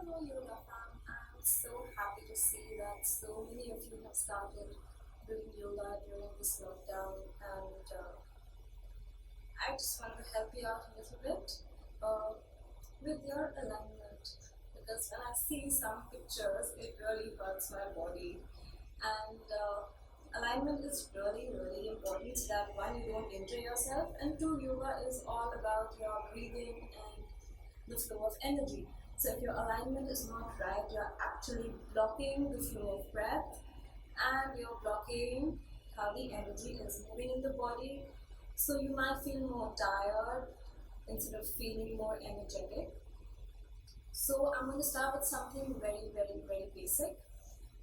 Hello, yoga fam. I'm so happy to see that so many of you have started doing yoga during this lockdown, and I just want to help you out a little bit uh, with your alignment, because when I see some pictures, it really hurts my body. And alignment is really, really important so that one, you don't injure yourself, and two, yoga is all about your breathing and the flow of energy. So if your alignment is not right, you're actually blocking the flow of breath, and you're blocking how the energy is moving in the body. So you might feel more tired instead of feeling more energetic. So I'm going to start with something very, very, very basic.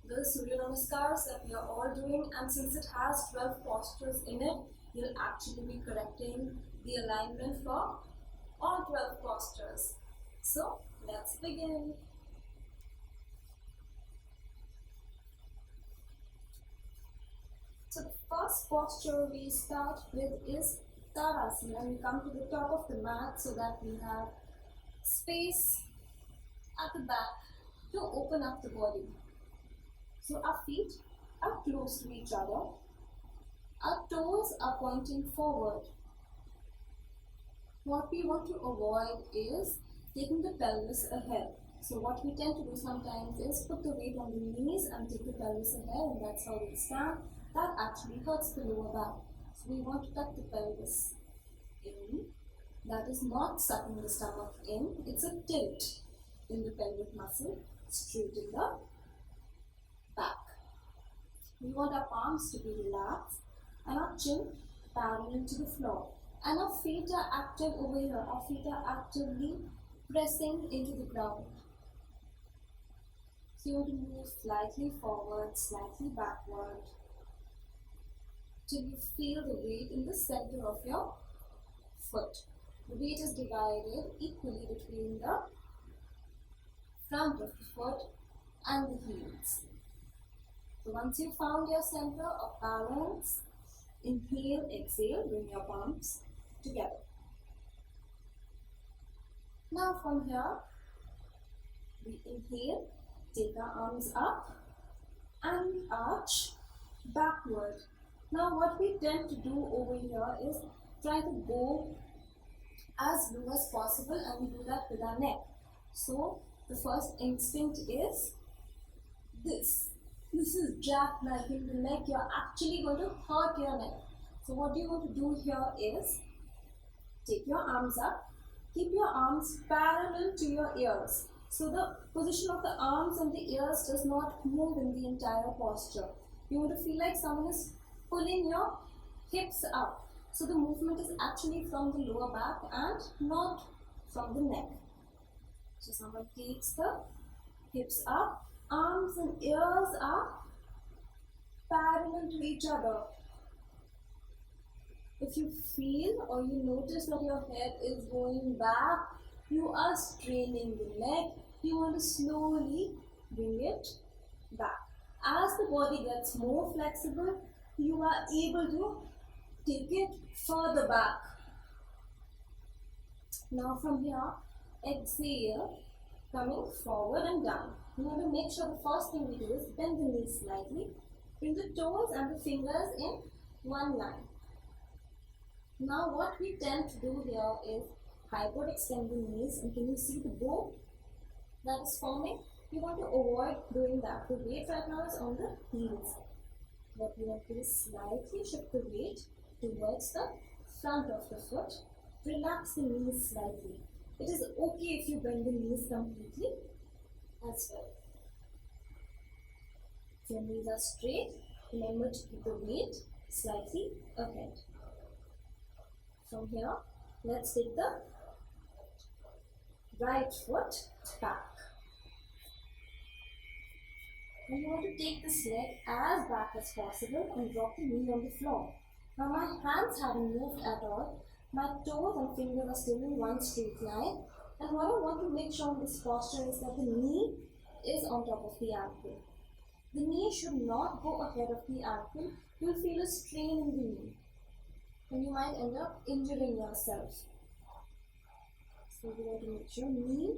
The Surya Namaskars that we are all doing, and since it has 12 postures in it, you'll actually be correcting the alignment for all 12 postures. So let's begin. So the first posture we start with is Tadasana, and we come to the top of the mat so that we have space at the back to open up the body. So our feet are close to each other. Our toes are pointing forward. What we want to avoid is taking the pelvis ahead. So what we tend to do sometimes is put the weight on the knees and take the pelvis ahead, and that's how we stand. That actually hurts the lower back. So we want to tuck the pelvis in. That is not sucking the stomach in. It's a tilt in the pelvic muscle, straight in the back. We want our palms to be relaxed and our chin parallel to the floor. And our feet are active over here. Our feet are actively pressing into the ground. So you want to move slightly forward, slightly backward, till you feel the weight in the center of your foot. The weight is divided equally between the front of the foot and the heels. So once you found your center of balance, inhale, exhale, bring your palms together. Now from here, we inhale, take our arms up and arch backward. Now what we tend to do over here is try to go as low as possible, and we do that with our neck. So the first instinct is this. This is jackknifing the neck. You're actually going to hurt your neck. So what you want to do here is take your arms up, keep your arms parallel to your ears. So the position of the arms and the ears does not move in the entire posture. You want to feel like someone is pulling your hips up. So the movement is actually from the lower back and not from the neck. So someone takes the hips up, arms and ears are parallel to each other. If you feel or you notice that your head is going back, you are straining the neck, you want to slowly bring it back. As the body gets more flexible, you are able to take it further back. Now from here, exhale, coming forward and down. You want to make sure the first thing we do is bend the knees slightly, bring the toes and the fingers in one line. Now what we tend to do here is hyper extend the knees, and can you see the bow that is forming? You want to avoid doing that. The weight right now is on the heels. What we want to do is slightly shift the weight towards the front of the foot. Relax the knees slightly. It is okay if you bend the knees completely as well. If your knees are straight, remember to keep the weight slightly ahead. From here, let's take the right foot back. And you want to take this leg as back as possible and drop the knee on the floor. Now my hands haven't moved at all. My toes and fingers are still in one straight line. And what I want to make sure in this posture is that the knee is on top of the ankle. The knee should not go ahead of the ankle. You'll feel a strain in the knee, and you might end up injuring yourself. So we want to make sure knee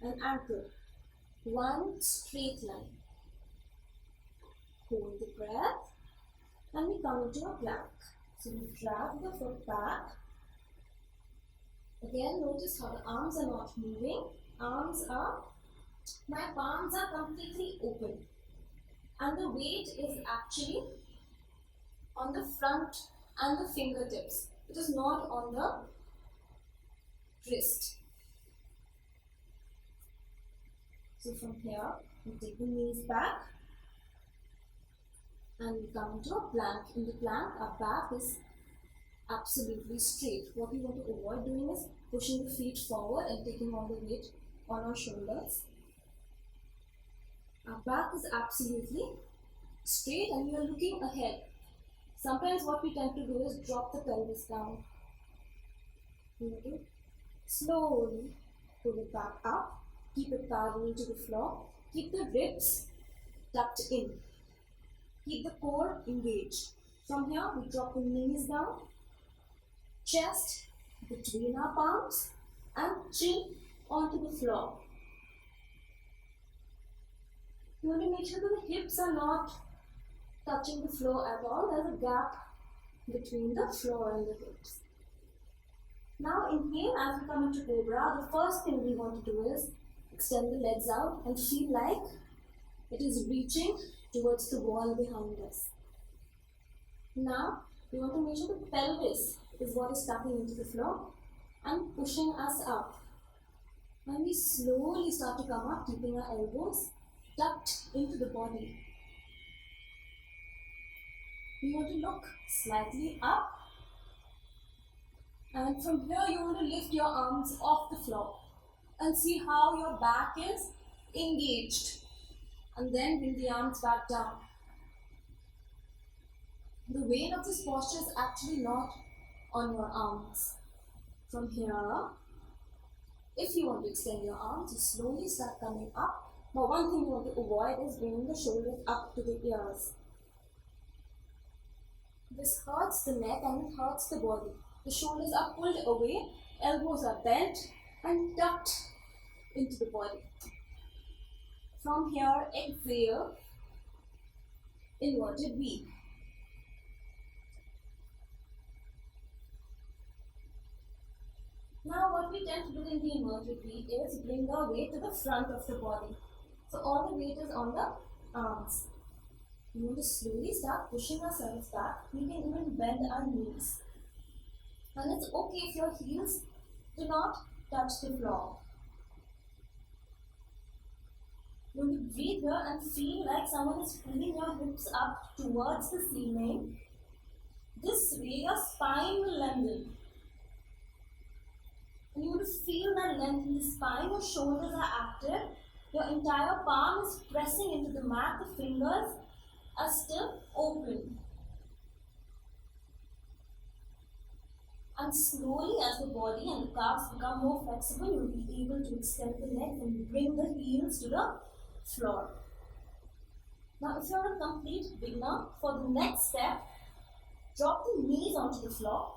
and ankle one straight line. Hold the breath and we come into a plank. So we drag the foot back. Again, notice how the arms are not moving. My palms are completely open. And the weight is actually on the front and the fingertips. It is not on the wrist. So from here, we take the knees back and we come into a plank. In the plank, our back is absolutely straight. What we want to avoid doing is pushing the feet forward and taking all the weight on our shoulders. Our back is absolutely straight and we are looking ahead. Sometimes what we tend to do is drop the pelvis down. We want to slowly pull it back up. Keep it parallel to the floor. Keep the ribs tucked in. Keep the core engaged. From here, we drop the knees down, chest between our palms, and chin onto the floor. You want to make sure that the hips are not touching the floor at all. There's a gap between the floor and the hips. Now inhale as we come into Cobra. The first thing we want to do is extend the legs out and feel like it is reaching towards the wall behind us. Now we want to make sure the pelvis is what is tapping into the floor and pushing us up. And we slowly start to come up, keeping our elbows tucked into the body. We want to look slightly up. And from here you want to lift your arms off the floor and see how your back is engaged. And then bring the arms back down. The weight of this posture is actually not on your arms. From here, if you want to extend your arms, you slowly start coming up. But one thing you want to avoid is bringing the shoulders up to the ears. This hurts the neck and it hurts the body. The shoulders are pulled away, elbows are bent and tucked into the body. From here, exhale, inverted V. Now what we tend to do in the inverted V is bring our weight to the front of the body. So all the weight is on the arms. We want to slowly start pushing ourselves back. We can even bend our knees. And it's okay if your heels do not touch the floor. You want to breathe here and feel like someone is pulling your hips up towards the ceiling. This way your spine will lengthen. And you want to feel that length in the spine. Your shoulders are active. Your entire palm is pressing into the mat. The fingers are still open. And slowly, as the body and the calves become more flexible, you will be able to extend the legs and bring the heels to the floor. Now, if you are a complete beginner, for the next step, drop the knees onto the floor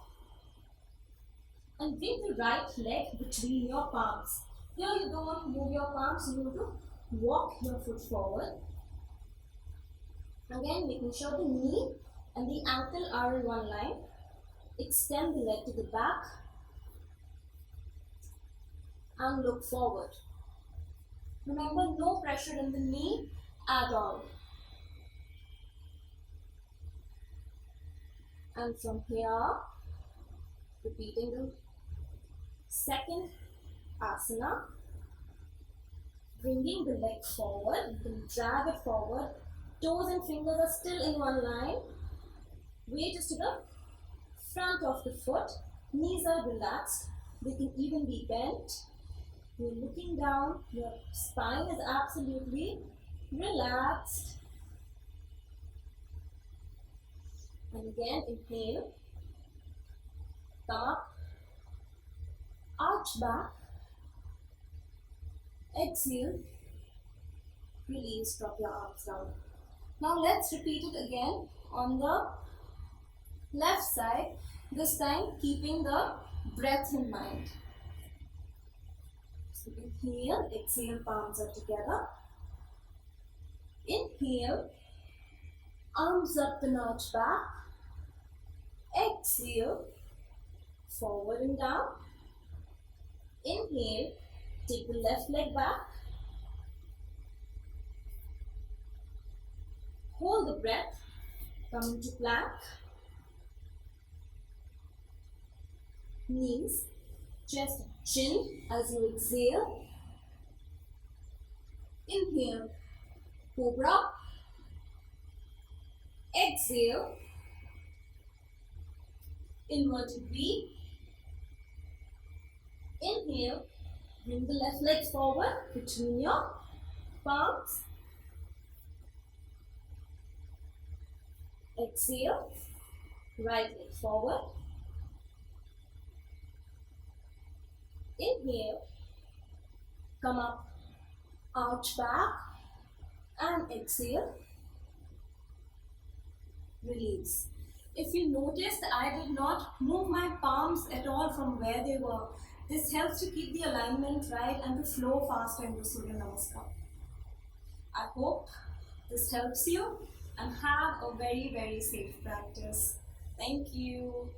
and bring the right leg between your palms. Here you don't want to move your palms, you want to walk your foot forward. Again, making sure the knee and the ankle are in one line. Extend the leg to the back and look forward. Remember, no pressure in the knee at all. And from here, repeating the second asana, bringing the leg forward, you can drag it forward, toes and fingers are still in one line, weight is to the front of the foot, knees are relaxed, they can even be bent. You're looking down, your spine is absolutely relaxed. And again, inhale, come up, arch back, exhale, release, drop your arms down. Now let's repeat it again on the left side, this time keeping the breath in mind. Inhale, exhale, palms are together. Inhale, arms up and arch back. Exhale, forward and down. Inhale, take the left leg back. Hold the breath, come into plank. Knees, chest, chin as you exhale. Inhale, cobra. Exhale, inverted V. Inhale, bring the left leg forward between your palms. Exhale, right leg forward. Inhale, come up, arch back, and exhale, release. If you noticed, I did not move my palms at all from where they were. This helps to keep the alignment right and to flow faster into Surya Namaskar. I hope this helps you and have a very, very safe practice. Thank you.